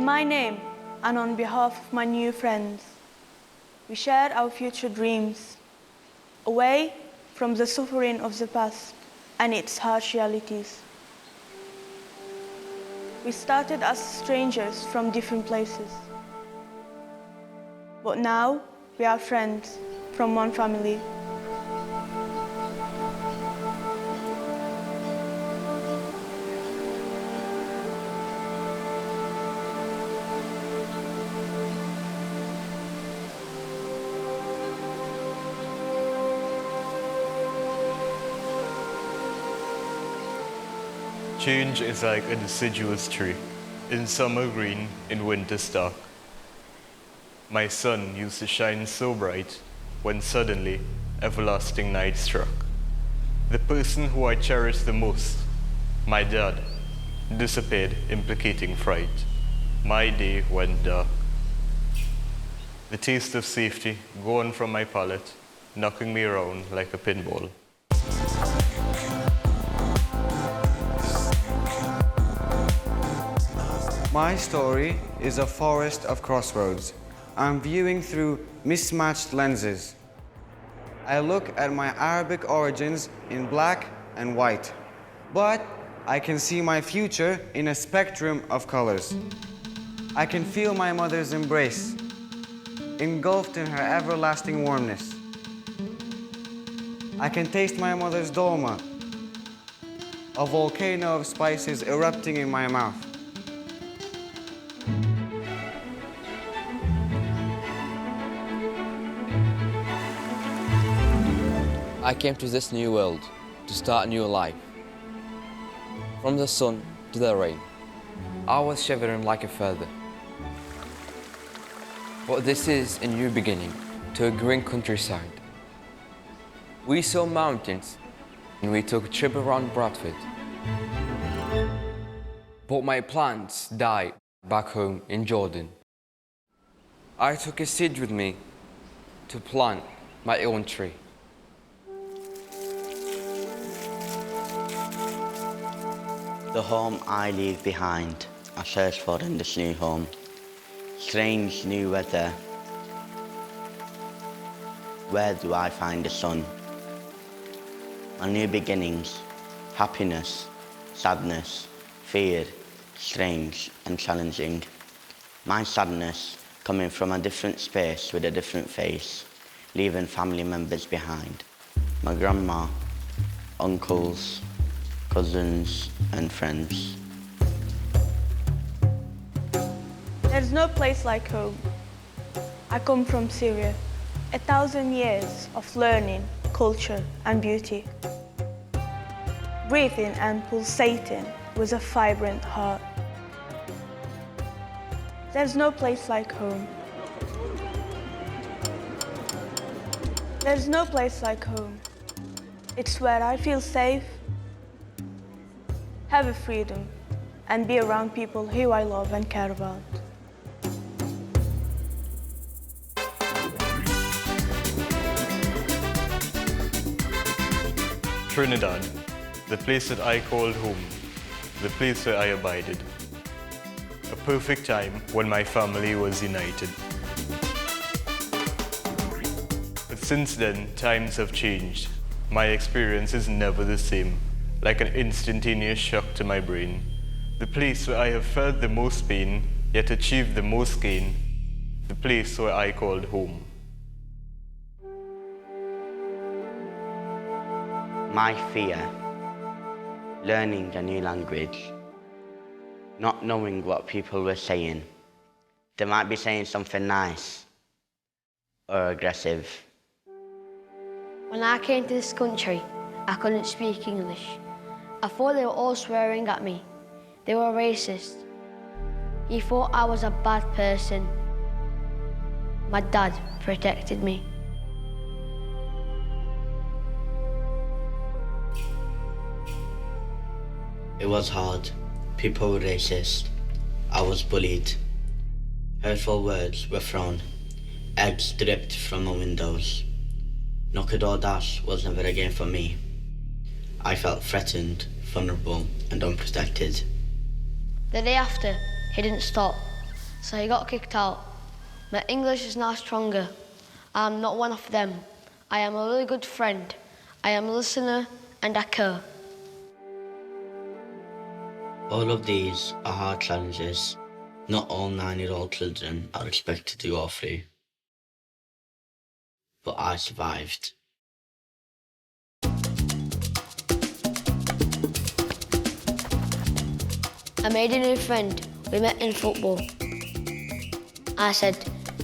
my name and on behalf of my new friends, we share our future dreams, away from the suffering of the past and its harsh realities. We started as strangers from different places, but now we are friends from one family. Change is like a deciduous tree, in summer green, in winter stark. My sun used to shine so bright, when suddenly everlasting night struck. The person who I cherished the most, my dad, disappeared, implicating fright. My day went dark. The taste of safety gone from my palate, knocking me around like a pinball. My story is a forest of crossroads. I'm viewing through mismatched lenses. I look at my Arabic origins in black and white, but I can see my future in a spectrum of colors. I can feel my mother's embrace, engulfed in her everlasting warmness. I can taste my mother's dolma, a volcano of spices erupting in my mouth. I came to this new world to start a new life. From the sun to the rain, I was shivering like a feather. But this is a new beginning to a green countryside. We saw mountains and we took a trip around Bradford. But my plans died back home in Jordan. I took a seed with me to plant my own tree. The home I leave behind, I search for in this new home. Strange new weather. Where do I find the sun? My new beginnings, happiness, sadness, fear, strange and challenging. My sadness coming from a different space with a different face, leaving family members behind. My grandma, uncles, cousins and friends. There's no place like home. I come from Syria, 1,000 years of learning, culture and beauty. Breathing and pulsating with a vibrant heart. There's no place like home. There's no place like home. It's where I feel safe, have a freedom, and be around people who I love and care about. Trinidad, the place that I called home, the place where I abided. A perfect time when my family was united. But since then, times have changed. My experience is never the same, like an instantaneous shock to my brain. The place where I have felt the most pain, yet achieved the most gain. The place where I called home. My fear, learning a new language, not knowing what people were saying. They might be saying something nice or aggressive. When I came to this country, I couldn't speak English. I thought they were all swearing at me. They were racist. He thought I was a bad person. My dad protected me. It was hard. People were racist. I was bullied. Hurtful words were thrown. Eggs dripped from the windows. Knock a door dash was never a game for me. I felt threatened, vulnerable and unprotected. The day after, he didn't stop. so he got kicked out. My English is now stronger. I am not one of them. I am a really good friend. I am a listener and I care. All of these are hard challenges. Not all 9-year-old children are expected to go through. But I survived. I made a new friend. We met in football. I said,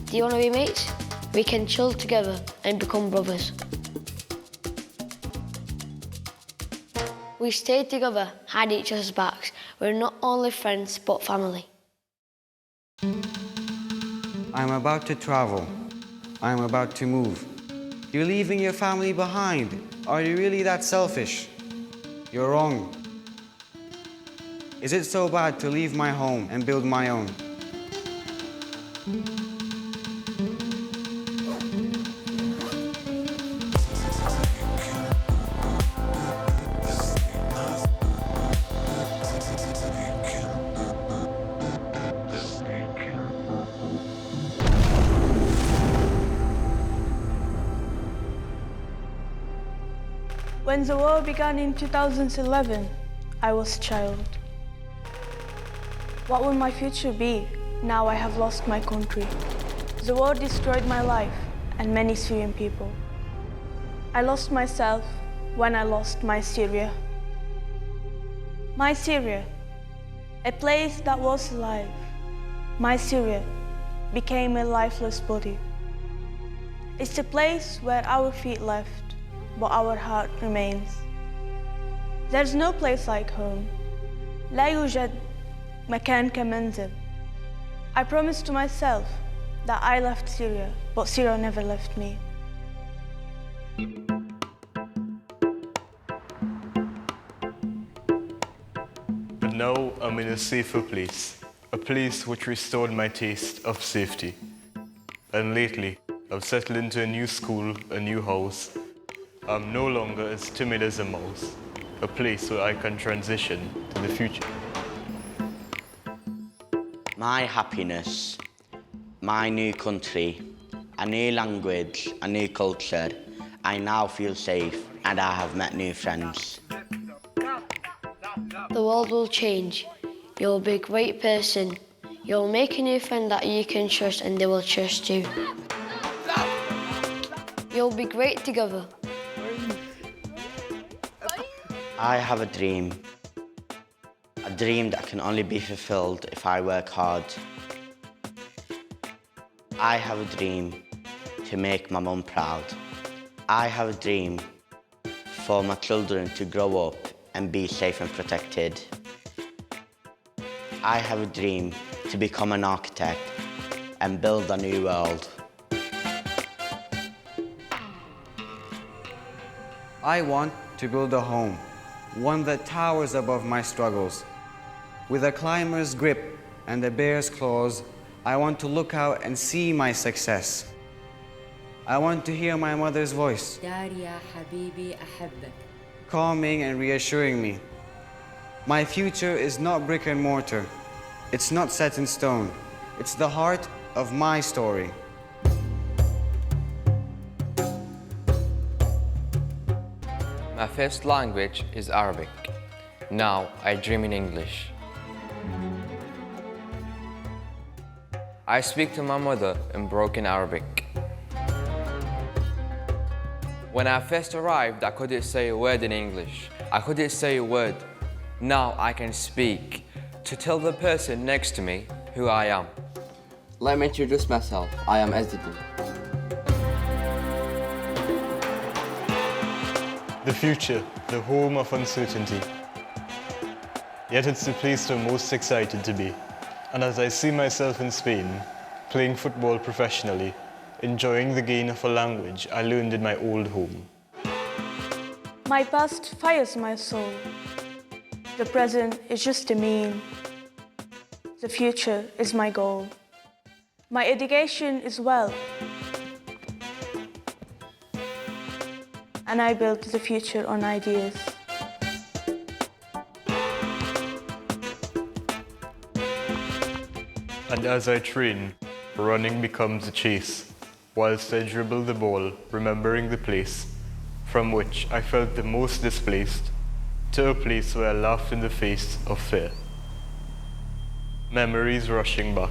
do you want to be mates? We can chill together and become brothers. We stayed together, had each other's backs. We're not only friends, but family. I'm about to travel. I'm about to move. You're leaving your family behind. Are you really that selfish? You're wrong. Is it so bad to leave my home and build my own? When the war began in 2011, I was a child. What will my future be now I have lost my country? The war destroyed my life and many Syrian people. I lost myself when I lost my Syria. My Syria, a place that was alive. My Syria became a lifeless body. It's a place where our feet left, but our heart remains. There's no place like home. لا يوجد مكان كمنزل. I promised to myself that I left Syria, but Syria never left me. But now I'm in a safer place, a place which restored my taste of safety. And lately, I've settled into a new school, a new house. I'm no longer as timid as a mouse, a place where I can transition to the future. My happiness, my new country, a new language, a new culture. I now feel safe and I have met new friends. The world will change. You'll be a great person. You'll make a new friend that you can trust and they will trust you. You'll be great together. I have a dream that can only be fulfilled if I work hard. I have a dream to make my mum proud. I have a dream for my children to grow up and be safe and protected. I have a dream to become an architect and build a new world. I want to build a home, one that towers above my struggles. With a climber's grip and a bear's claws, I want to look out and see my success. I want to hear my mother's voice, calming and reassuring me. My future is not brick and mortar. It's not set in stone. It's the heart of my story. My first language is Arabic. Now I dream in English. I speak to my mother in broken Arabic. When I first arrived, I couldn't say a word in English. I couldn't say a word. Now I can speak to tell the person next to me who I am. Let me introduce myself. I am Atiq. The future, the home of uncertainty. Yet it's the place I'm most excited to be. And as I see myself in Spain, playing football professionally, enjoying the gain of a language I learned in my old home. My past fires my soul. The present is just a mean. The future is my goal. My education is wealth. And I build the future on ideas. And as I train, running becomes a chase, whilst I dribble the ball, remembering the place from which I felt the most displaced, to a place where I laughed in the face of fear. Memories rushing back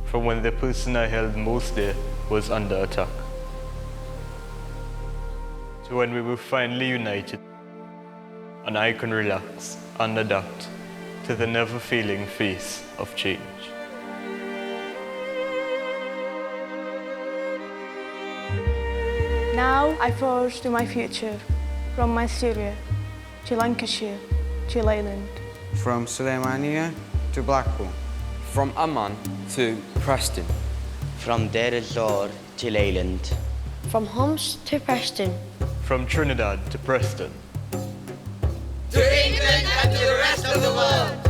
from when the person I held most dear was under attack, to when we were finally united, and I can relax and adapt to the never-failing face of change. Now I forge to my future, from my Syria to Lancashire to Leyland. From Suleymania to Blackpool. From Amman to Preston. From Deir ez-Zor to Leyland. From Homs to Preston. From Trinidad to Preston. To England and to the rest of the world.